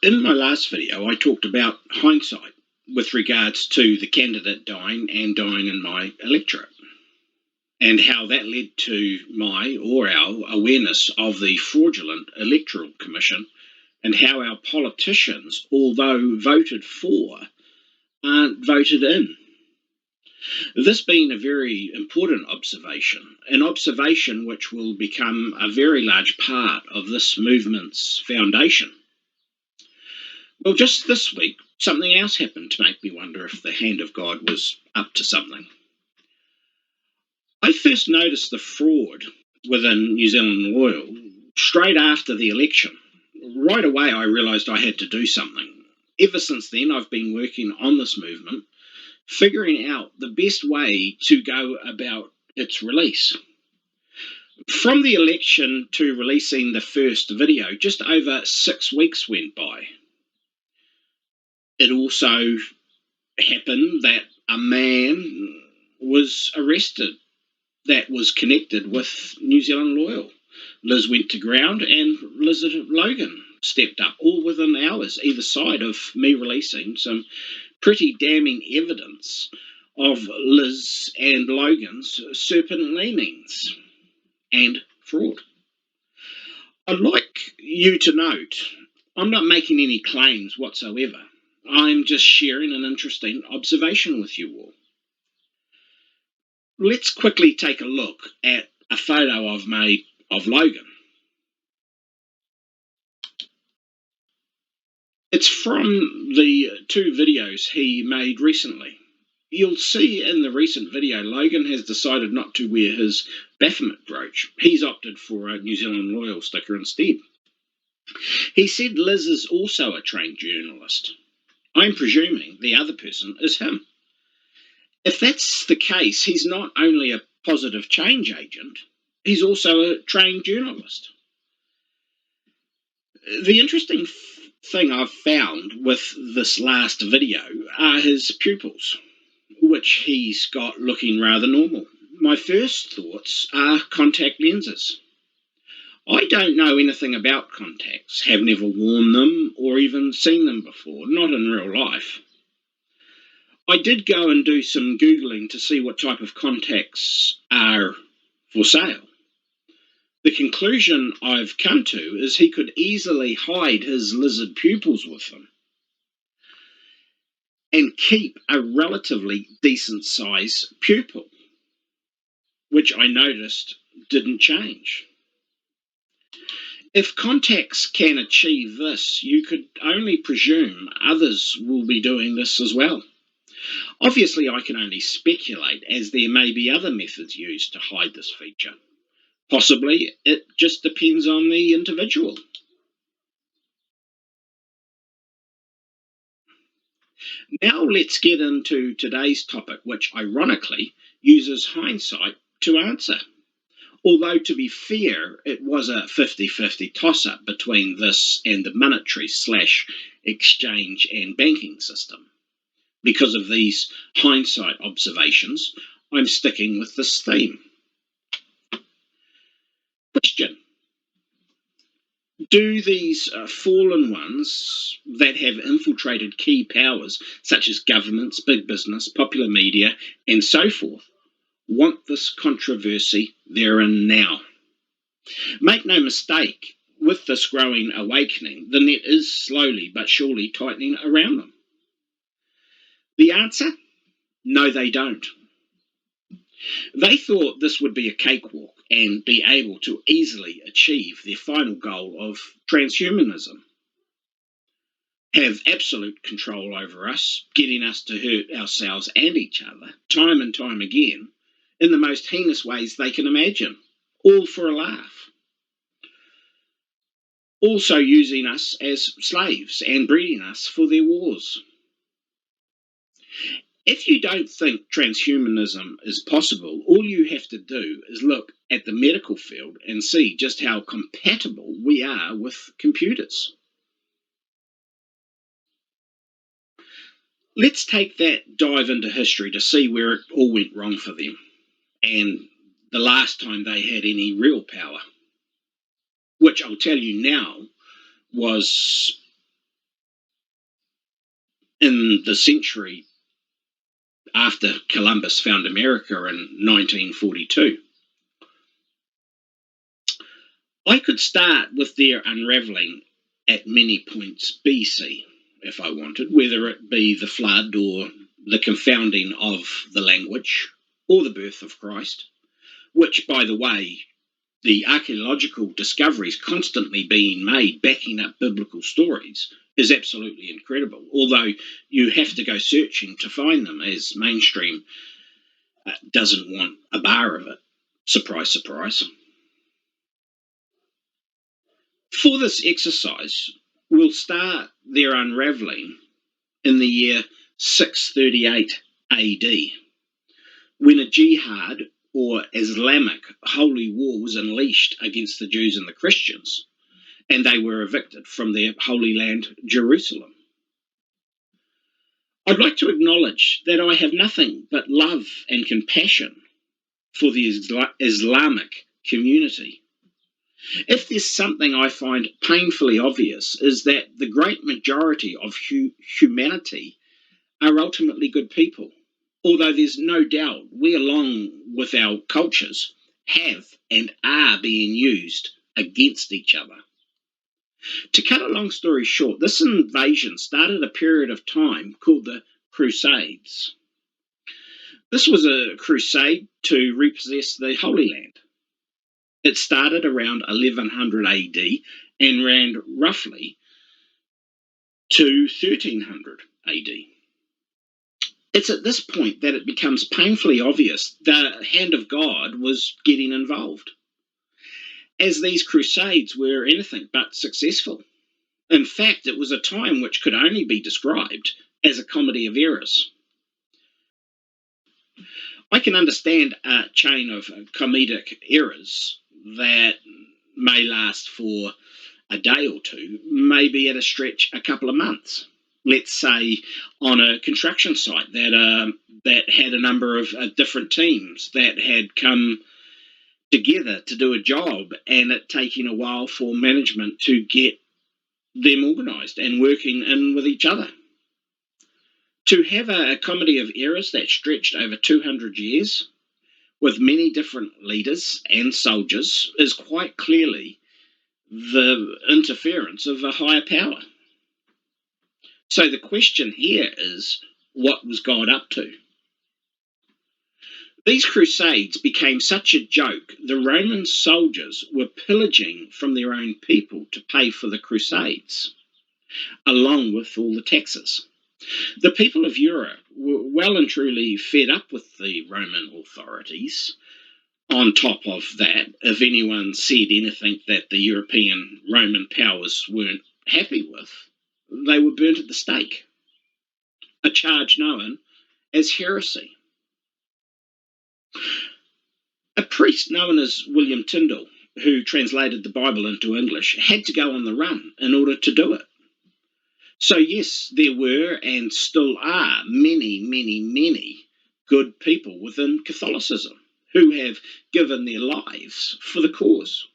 In my last video, I talked about hindsight with regards to the candidate dying and dying in my electorate, and how that led to my or our awareness of the fraudulent Electoral Commission, and how our politicians, although voted for, aren't voted in. This being a very important observation, an observation which will become a very large part of this movement's foundation. Well, just this week, something else happened to make me wonder if the hand of God was up to something. I first noticed the fraud within New Zealand Oil straight after the election. Right away, I realised I had to do something. Ever since then, I've been working on this movement, figuring out the best way to go about its release. From the election to releasing the first video, just over 6 weeks went by. It also happened that a man was arrested that was connected with New Zealand Oil. Liz went to ground and Lizard Logan stepped up, all within hours either side of me releasing some pretty damning evidence of Liz and Logan's serpent leanings and fraud. I'd like you to note, I'm not making any claims whatsoever. I'm just sharing an interesting observation with you all. Let's quickly take a look at a photo I've made of Logan. It's from the 2 videos he made recently. You'll see in the recent video, Logan has decided not to wear his Baphomet brooch. He's opted for a New Zealand Oil sticker instead. He said Liz is also a trained journalist. I'm presuming the other person is him. If that's the case, he's not only a positive change agent, he's also a trained journalist. The interesting thing I've found with this last video are his pupils, which he's got looking rather normal. My first thoughts are contact lenses. I don't know anything about contacts, have never worn them or even seen them before, not in real life. I did go and do some Googling to see what type of contacts are for sale. The conclusion I've come to is he could easily hide his lizard pupils with them and keep a relatively decent size pupil, which I noticed didn't change. If contacts can achieve this, you could only presume others will be doing this as well. Obviously, I can only speculate, as there may be other methods used to hide this feature. Possibly it just depends on the individual. Now let's get into today's topic, which ironically uses hindsight to answer. Although, to be fair, it was a 50-50 toss-up between this and the monetary/exchange and banking system. Because of these hindsight observations, I'm sticking with this theme. Question: do these fallen ones that have infiltrated key powers, such as governments, big business, popular media, and so forth, want this controversy there and now? Make no mistake, with this growing awakening, the net is slowly but surely tightening around them. The answer? No, they don't. They thought this would be a cakewalk and be able to easily achieve their final goal of transhumanism. Have absolute control over us, getting us to hurt ourselves and each other, time and time again, in the most heinous ways they can imagine, all for a laugh. Also using us as slaves and breeding us for their wars. If you don't think transhumanism is possible, all you have to do is look at the medical field and see just how compatible we are with computers. Let's take that dive into history to see where it all went wrong for them, and the last time they had any real power, which I'll tell you now was in the century after Columbus found America in 1942. I could start with their unravelling at many points BC if I wanted, whether it be the flood or the confounding of the language or the birth of Christ, which, by the way, the archaeological discoveries constantly being made backing up biblical stories is absolutely incredible, although you have to go searching to find them, as mainstream doesn't want a bar of it. Surprise, surprise. For this exercise, we'll start their unravelling in the year 638 AD, when a jihad or Islamic holy war was unleashed against the Jews and the Christians, and they were evicted from their holy land, Jerusalem. I'd like to acknowledge that I have nothing but love and compassion for the Islamic community. If there's something I find painfully obvious, is that the great majority of humanity are ultimately good people, although there's no doubt we, along with our cultures, have and are being used against each other. To cut a long story short, this invasion started a period of time called the Crusades. This was a crusade to repossess the Holy Land. It started around 1100 AD and ran roughly to 1300 AD. It's at this point that it becomes painfully obvious the hand of God was getting involved, as these crusades were anything but successful. In fact, it was a time which could only be described as a comedy of errors. I can understand a chain of comedic errors that may last for a day or two, maybe at a stretch a couple of months. Let's say on a construction site that had a number of different teams that had come together to do a job, and it taking a while for management to get them organised and working in with each other. To have a comedy of errors that stretched over 200 years with many different leaders and soldiers is quite clearly the interference of a higher power. So the question here is, what was God up to? These crusades became such a joke, the Roman soldiers were pillaging from their own people to pay for the crusades, along with all the taxes. The people of Europe were well and truly fed up with the Roman authorities. On top of that, if anyone said anything that the European Roman powers weren't happy with, they were burnt at the stake, a charge known as heresy. A priest known as William Tyndale, who translated the Bible into English, had to go on the run in order to do it. So yes, there were and still are many, many, many good people within Catholicism who have given their lives for the cause.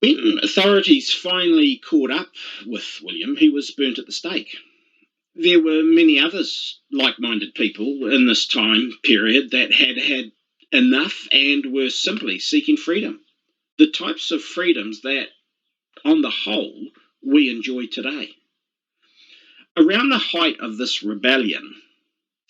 When authorities finally caught up with William, he was burnt at the stake. There were many others like-minded people in this time period that had had enough and were simply seeking freedom. The types of freedoms that, on the whole, we enjoy today. Around the height of this rebellion,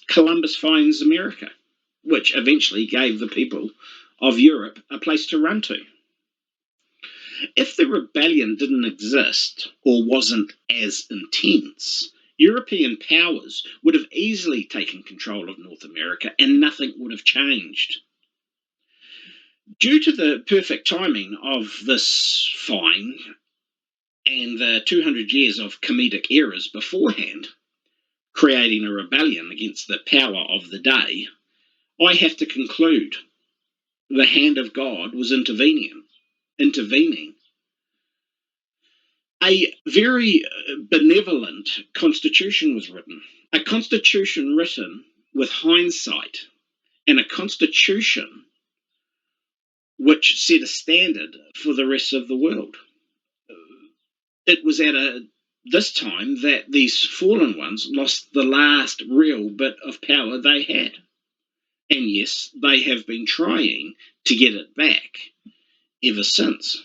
Columbus finds America, which eventually gave the people of Europe a place to run to. If the rebellion didn't exist or wasn't as intense, European powers would have easily taken control of North America and nothing would have changed. Due to the perfect timing of this find and the 200 years of comedic errors beforehand, creating a rebellion against the power of the day, I have to conclude the hand of God was intervening. A very benevolent constitution was written, a constitution written with hindsight, and a constitution which set a standard for the rest of the world. It was at a this time that these fallen ones lost the last real bit of power they had. And yes, they have been trying to get it back ever since.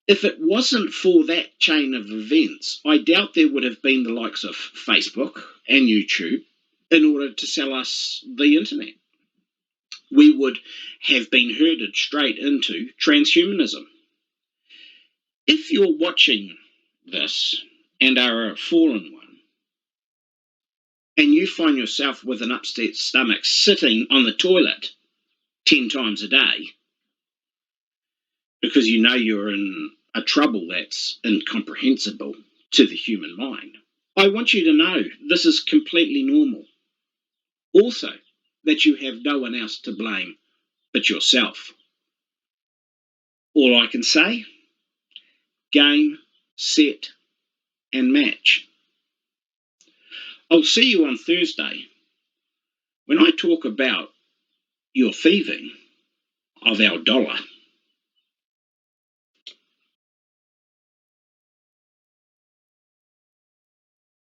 If it wasn't for that chain of events, I doubt there would have been the likes of Facebook and YouTube in order to sell us the internet. We would have been herded straight into transhumanism. If you're watching this and are a fallen one, and you find yourself with an upset stomach sitting on the toilet 10 times a day because you know you're in a trouble that's incomprehensible to the human mind, I want you to know this is completely normal. Also, that you have no one else to blame but yourself. All I can say, game, set, and match. I'll see you on Thursday when I talk about your thieving of our dollar.